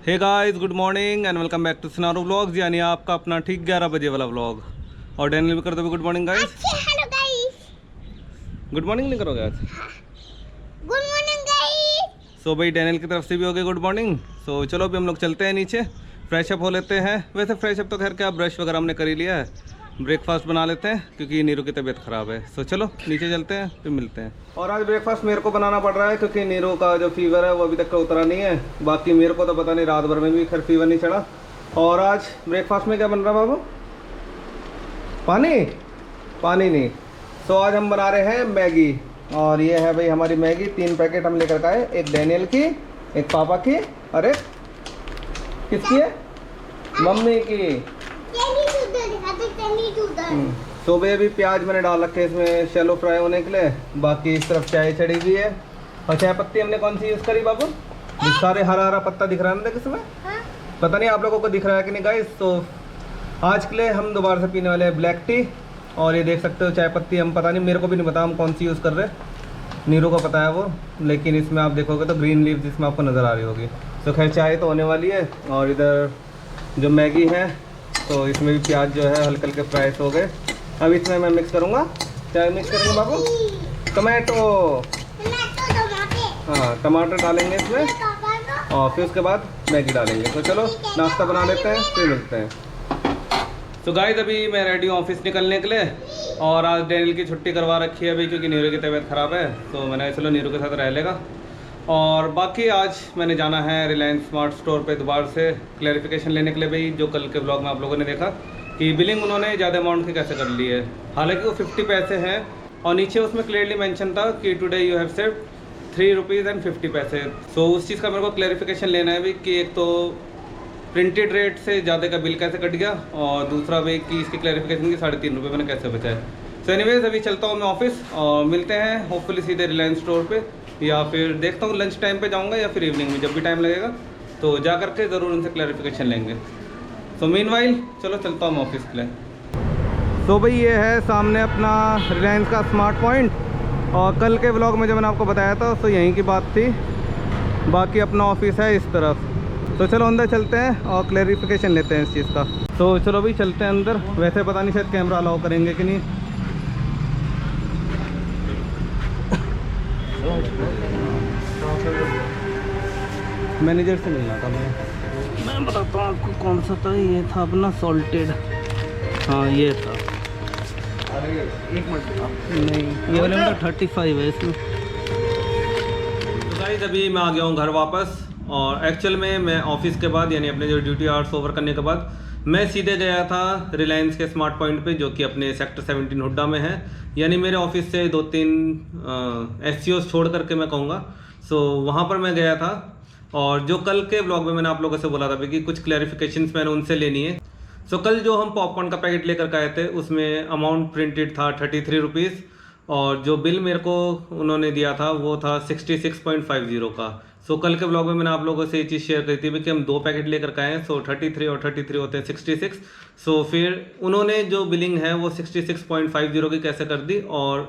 Hey guys, good morning and welcome back to सिनारो vlogs, यानी आपका अपना ठीक 11 बजे वाला व्लॉग। और डैनियल भी कर दो good morning guys. Hello guys, good morning नहीं करोगे आज? Good morning guys. सो भाई डैनियल की तरफ से भी हो गई गुड मॉर्निंग। सो चलो अभी हम लोग चलते हैं नीचे, फ्रेश अप हो लेते हैं। वैसे फ्रेश अप तो खैर क्या, ब्रश वगैरह हमने कर ही लिया है, ब्रेकफास्ट बना लेते हैं क्योंकि नीरू की तबीयत ख़राब है। सो चलो नीचे चलते हैं, फिर मिलते हैं। और आज ब्रेकफास्ट मेरे को बनाना पड़ रहा है क्योंकि नीरू का जो फीवर है वो अभी तक का उतरा नहीं है। बाकी मेरे को तो पता नहीं, रात भर में भी खैर फीवर नहीं चढ़ा। और आज ब्रेकफास्ट में क्या बन रहा है बाबू? पानी नहीं। सो आज हम बना रहे हैं मैगी। और ये है भाई हमारी मैगी, 3 पैकेट हम लेकर आए, एक डैनियल की, एक पापा की और एक किसकी है? मम्मी की। तो भाई अभी प्याज मैंने डाल रखे इसमें शैलो फ्राई होने के लिए। बाकी इस तरफ चाय चढ़ी हुई है। और चाय पत्ती हमने कौन सी यूज़ करी बाबू? ये सारे हरा हरा पत्ता दिख रहा है ना इसमें, पता नहीं आप लोगों को दिख रहा है कि नहीं गाइस। तो आज के लिए हम दोबारा से पीने वाले हैं ब्लैक टी। और ये देख सकते हो चाय पत्ती, हम पता नहीं, मेरे को भी नहीं पता हम कौन सी यूज़ कर रहे हैं, नीरू को पता है वो। लेकिन इसमें आप देखोगे तो ग्रीन लीव जिसमें आपको नज़र आ रही होगी। तो खैर चाय तो होने वाली है। और इधर जो मैगी है तो इसमें भी प्याज जो है हल्के हल्के फ्राई हो गए। अब इसमें मैं मिक्स करूँगा, चाय मिक्स करेंगे बाबू, टमाटो। हाँ टमाटर डालेंगे इसमें और फिर उसके बाद मैगी डालेंगे। तो चलो नाश्ता बना लेते हैं, फिर मिलते हैं। तो गाइस अभी मैं रेडी हूँ ऑफिस निकलने के लिए। और आज डैनियल की छुट्टी करवा रखी है अभी क्योंकि नीरू की तबीयत ख़राब है। तो मैंने चलो नीरू के साथ रह लेगा। और बाकी आज मैंने जाना है रिलायंस स्मार्ट स्टोर पे दोबारा से क्लैरिफिकेशन लेने के लिए भाई। जो कल के ब्लॉग में आप लोगों ने देखा कि बिलिंग उन्होंने ज़्यादा अमाउंट की कैसे कर ली है, हालांकि वो 50 पैसे हैं और नीचे उसमें क्लियरली मेंशन था कि today you have saved 3 rupees and 50 पैसे। सो उस चीज़ का मेरे को क्लैरिफिकेशन लेना है भाई कि एक तो प्रिंटेड रेट से ज़्यादा का बिल कैसे कट गया, और दूसरा भाई कि इसकी क्लैरिफिकेशन की 3.5 रुपये मैंने कैसे बचाए। सो एनीवेज अभी चलता हूँ मैं ऑफिस और मिलते हैं होपफुली सीधे रिलायंस स्टोर पे, या फिर देखता हूँ लंच टाइम पे जाऊँगा या फिर इवनिंग में, जब भी टाइम लगेगा तो जा करके ज़रूर उनसे क्लैरिफिकेशन लेंगे। सो मीनवाइल चलो चलता हूँ मैं ऑफिस के लिए। तो भाई ये है सामने अपना रिलायंस का स्मार्ट पॉइंट। और कल के व्लॉग में जो मैंने आपको बताया था तो यहीं की बात थी। बाकी अपना ऑफिस है इस तरफ। तो चलो अंदर चलते हैं और क्लैरिफिकेशन लेते हैं इस चीज़ का। तो चलो भाई चलते हैं अंदर। वैसे पता नहीं शायद कैमरा अलाउ करेंगे कि नहीं। मैनेजर से मिलना था मैं बताता हूँ आपको कौन सा था। ये था अपना सॉल्टेड, हाँ ये था। एक मिनट नहीं, ये वाला नंबर 35 है इसमें। तो गाइस अभी मैं आ गया हूँ घर वापस। और एक्चुअल में मैं ऑफिस के बाद यानी अपने जो ड्यूटी आवर्स ओवर करने के बाद मैं सीधे गया था रिलायंस के स्मार्ट पॉइंट पे, जो कि अपने सेक्टर 17 हुड्डा में है। यानी मेरे ऑफिस से 2-3 एससीओस छोड़ करके मैं कहूँगा। सो वहाँ पर मैं गया था। और जो कल के ब्लॉग में मैंने आप लोगों से बोला था कि कुछ क्लैरिफिकेशंस मैंने उनसे लेनी है। सो कल जो हम पॉपकॉर्न का पैकेट लेकर के आए थे उसमें अमाउंट प्रिंटेड था 33 रुपीज़, और जो बिल मेरे को उन्होंने दिया था वो था 66.50 का। सो कल के ब्लॉग में मैंने आप लोगों से ये चीज़ शेयर करी थी कि हम 2 पैकेट लेकर के आए हैं। सो 33 और 33 होते हैं 66। सो फिर उन्होंने जो बिलिंग है वो 66.50 की कैसे कर दी। और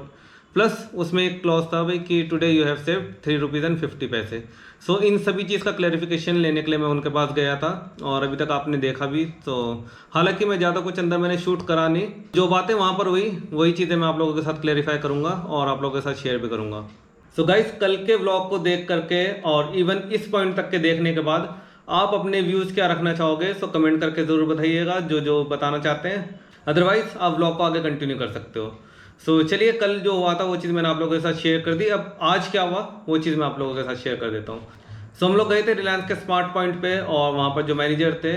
प्लस उसमें एक क्लॉज था भाई कि today you have saved 3 rupees and 50 पैसे। सो इन सभी चीज़ का क्लैरिफिकेशन लेने के लिए मैं उनके पास गया था। और अभी तक आपने देखा भी, तो हालांकि मैं ज़्यादा कुछ अंदर मैंने शूट करा नहीं। जो बातें वहाँ पर हुई वही चीज़ें मैं आप लोगों के साथ क्लैरिफाई करूँगा और आप लोगों के साथ शेयर भी करूँगा। सो गाइस कल के व्लॉग को देख करके और इवन इस पॉइंट तक के देखने के बाद आप अपने व्यूज़ क्या रखना चाहोगे, सो कमेंट करके ज़रूर बताइएगा जो जो बताना चाहते हैं। अदरवाइज आप व्लॉग को आगे कंटिन्यू कर सकते हो। सो चलिए कल जो हुआ था वो चीज़ मैंने आप लोगों के साथ शेयर कर दी। अब आज क्या हुआ वो चीज़ मैं आप लोगों के साथ शेयर कर देता हूँ। सो हम लोग गए थे रिलायंस के स्मार्ट पॉइंट पे और वहाँ पर जो मैनेजर थे,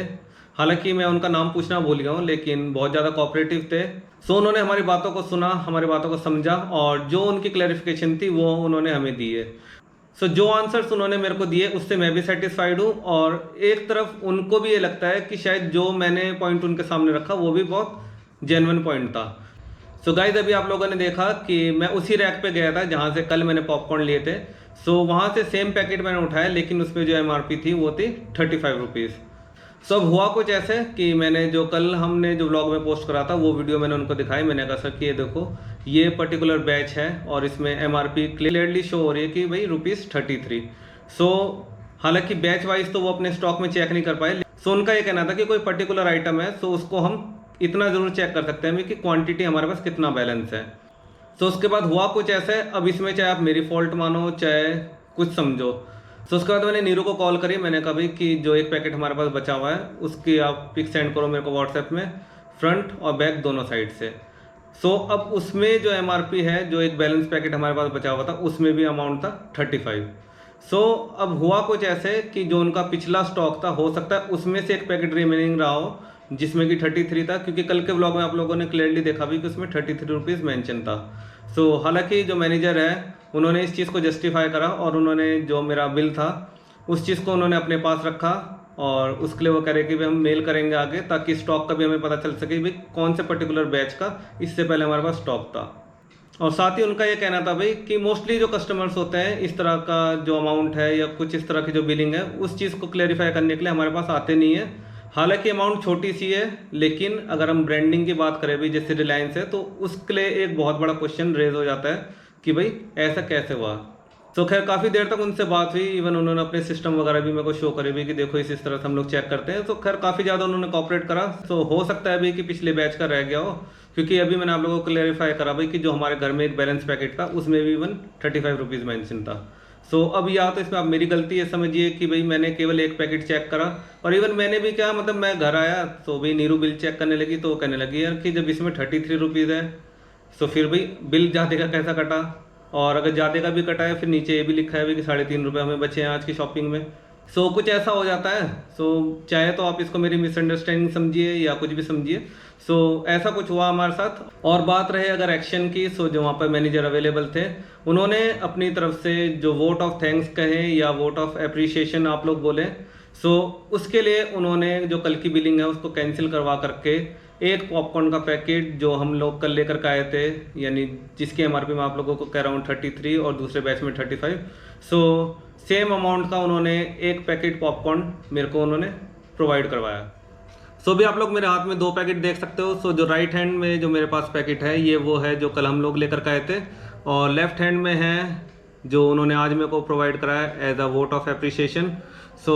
हालांकि मैं उनका नाम पूछना भूल गया हूँ, लेकिन बहुत ज़्यादा कोऑपरेटिव थे। सो उन्होंने हमारी बातों को सुना, हमारी बातों को समझा और जो उनकी क्लैरिफिकेशन थी वो उन्होंने हमें दी है। सो जो आंसर्स उन्होंने मेरे को दिए उससे मैं भी सेटिस्फाइड हूँ। और एक तरफ उनको भी ये लगता है कि शायद जो मैंने पॉइंट उनके सामने रखा वो भी बहुत जेन्युइन पॉइंट था। सो गाइस अभी आप लोगों ने देखा कि मैं उसी रैक पे गया था जहाँ से कल मैंने पॉपकॉर्न लिए थे। सो वहाँ से सेम पैकेट मैंने उठाया, लेकिन उसमें जो MRP थी वो थी 35 रुपीज़। सो अब हुआ कुछ ऐसे कि मैंने जो कल हमने जो व्लॉग में पोस्ट करा था वो वीडियो मैंने उनको दिखाई। मैंने कहा सर कि ये देखो ये पर्टिकुलर बैच है और इसमें MRP क्लियरली शो हो रही है कि भाई ₹33। सो हालांकि बैच वाइज तो वो अपने स्टॉक में चेक नहीं कर पाए। सो उनका ये कहना था कि कोई पर्टिकुलर आइटम है सो उसको हम इतना ज़रूर चेक कर सकते हैं कि क्वांटिटी हमारे पास कितना बैलेंस है। सो उसके बाद हुआ कुछ ऐसे, अब इसमें चाहे आप मेरी फॉल्ट मानो चाहे कुछ समझो। सो उसके बाद मैंने नीरू को कॉल करी, मैंने कहा भाई कि जो एक पैकेट हमारे पास बचा हुआ है उसकी आप पिक सेंड करो मेरे को व्हाट्सएप में, फ्रंट और बैक दोनों साइड से। सो अब उसमें जो MRP है, जो एक बैलेंस पैकेट हमारे पास बचा हुआ था उसमें भी अमाउंट था 35। सो अब हुआ कुछ ऐसे कि जो उनका पिछला स्टॉक था हो सकता है उसमें से एक पैकेट रिमेनिंग रहा हो जिसमें कि 33 था, क्योंकि कल के व्लॉग में आप लोगों ने क्लियरली देखा भी कि उसमें 33 रुपीज़ मैंशन था। सो हालांकि जो मैनेजर है उन्होंने इस चीज़ को जस्टिफाई करा और उन्होंने जो मेरा बिल था उस चीज़ को उन्होंने अपने पास रखा और उसके लिए वो कह रहे कि भाई हम मेल करेंगे आगे, ताकि स्टॉक का भी हमें पता चल सके भाई कौन से पर्टिकुलर बैच का इससे पहले हमारे पास स्टॉक था। और साथ ही उनका ये कहना था भाई कि मोस्टली जो कस्टमर्स होते हैं इस तरह का जो अमाउंट है या कुछ इस तरह की जो बिलिंग है उस चीज़ को क्लेरिफाई करने के लिए हमारे पास आते नहीं है। हालांकि अमाउंट छोटी सी है, लेकिन अगर हम ब्रांडिंग की बात करें भी जैसे रिलायंस है तो उसके लिए एक बहुत बड़ा क्वेश्चन रेज हो जाता है कि भाई ऐसा कैसे हुआ। तो खैर काफ़ी देर तक उनसे बात हुई, इवन उन्होंने अपने सिस्टम वगैरह भी मेरे को शो करे भी कि देखो इस तरह से हम लोग चेक करते हैं। तो खैर काफ़ी ज़्यादा उन्होंने कॉपरेट करा। तो हो सकता है भाई कि पिछले बैच का रह गया हो, क्योंकि अभी मैंने आप लोगों को क्लेरिफाई करा भाई कि जो हमारे घर में एक बैलेंस पैकेट था उसमें भी इवन 35 रुपीज़ मेंशन था। सो अब या तो इसमें आप मेरी गलती है समझिए कि भाई मैंने केवल एक पैकेट चेक करा, और इवन मैंने भी क्या मतलब मैं घर आया तो भाई नीरू बिल चेक करने लगी तो वो कहने लगी यार कि जब इसमें 33 रुपीज़ है तो फिर भाई बिल ज़्यादा का कैसा कटा, और अगर ज़्यादा का भी कटा है फिर नीचे ये भी लिखा है भाई कि 3.5 रुपये हमें बचे हैं आज की शॉपिंग में। सो कुछ ऐसा हो जाता है। सो चाहे तो आप इसको मेरी मिसअंडरस्टैंडिंग समझिए या कुछ भी समझिए। सो ऐसा कुछ हुआ हमारे साथ। और बात रहे अगर एक्शन की, सो जो वहाँ पर मैनेजर अवेलेबल थे उन्होंने अपनी तरफ से जो वोट ऑफ थैंक्स कहें या वोट ऑफ अप्रिशिएशन आप लोग बोलें, सो उसके लिए उन्होंने जो कल की बिलिंग है उसको कैंसिल करवा करके एक पॉपकॉर्न का पैकेट जो हम लोग कल लेकर के आए थे, यानी जिसकी MRP मैं आप लोगों को कह रहा हूँ 33 और दूसरे बैच में 35, सो सेम अमाउंट का उन्होंने एक पैकेट पॉपकॉर्न मेरे को उन्होंने प्रोवाइड करवाया। सो भी आप लोग मेरे हाथ में 2 पैकेट देख सकते हो। सो जो राइट हैंड में जो मेरे पास पैकेट है ये वो है जो कल हम लोग लेकर के आए थे, और लेफ्ट हैंड में है जो उन्होंने आज मेरे को प्रोवाइड कराया as a vote of appreciation. So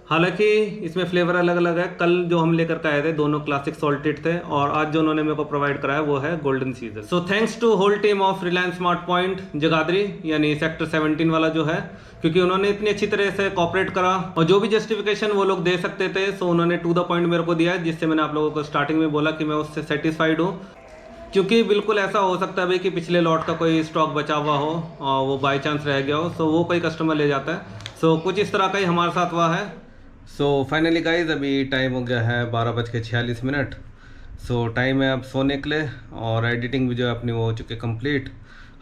हालांकि इसमें फ्लेवर अलग अलग है, कल जो हम लेकर के आए थे दोनों क्लासिक सॉल्टेड थे, और आज जो उन्होंने मेरे को प्रोवाइड कराया वो है golden scissor. So thanks to whole team of Reliance smart point Jagadhri, यानी सेक्टर 17 वाला जो है, क्योंकि उन्होंने इतनी अच्छी तरह से कॉपरेट करा और जो भी जस्टिफिकेशन वो लोग दे सकते थे सो उन्होंने टू द पॉइंट मेरे को दिया, जिससे मैंने आप लोगों को स्टार्टिंग में बोला कि मैं उससे सेटिस्फाइड हूँ। क्योंकि बिल्कुल ऐसा हो सकता है भाई कि पिछले लॉट का कोई स्टॉक बचा हुआ हो और वो बाई चांस रह गया हो, सो वो कोई कस्टमर ले जाता है। सो कुछ इस तरह का ही हमारे साथ हुआ है। सो फाइनली गाइज अभी टाइम हो गया है 12:46। सो टाइम है अब सोने के लिए, और एडिटिंग भी जो है अपनी वो हो चुकी है कंप्लीट।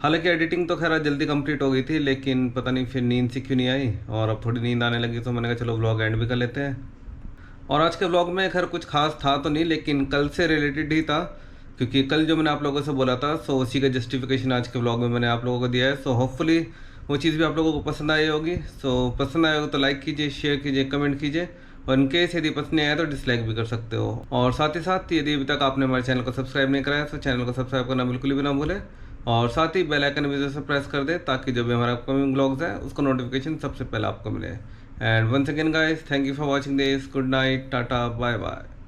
हालांकि एडिटिंग तो खैर जल्दी कंप्लीट हो गई थी, लेकिन पता नहीं फिर नींद सी क्यों नहीं आई, और अब थोड़ी नींद आने लगी तो मैंने कहा चलो व्लॉग एंड भी कर लेते हैं। और आज के व्लॉग में खैर कुछ खास था तो नहीं, लेकिन कल से रिलेटेड ही था, क्योंकि कल जो मैंने आप लोगों से बोला था सो उसी का जस्टिफिकेशन आज के व्लॉग में मैंने आप लोगों को दिया है। सो होपफुली वो चीज़ भी आप लोगों को पसंद आई होगी। सो पसंद आया होगा तो लाइक कीजिए, शेयर कीजिए, कमेंट कीजिए, और इनकेस यदि पसंद नहीं आया तो डिसलाइक भी कर सकते हो। और साथ ही साथ यदि अभी तक आपने हमारे चैनल को सब्सक्राइब नहीं कराया तो चैनल को सब्सक्राइब करना बिल्कुल भी ना भूलें, और साथ ही बेल आइकन भी जैसे प्रेस कर दे ताकि जो भी हमारा अपकमिंग व्लॉग्स है उसका नोटिफिकेशन सबसे पहले आपको मिले। And once again guys, thank you for watching this, good night, tata, bye bye.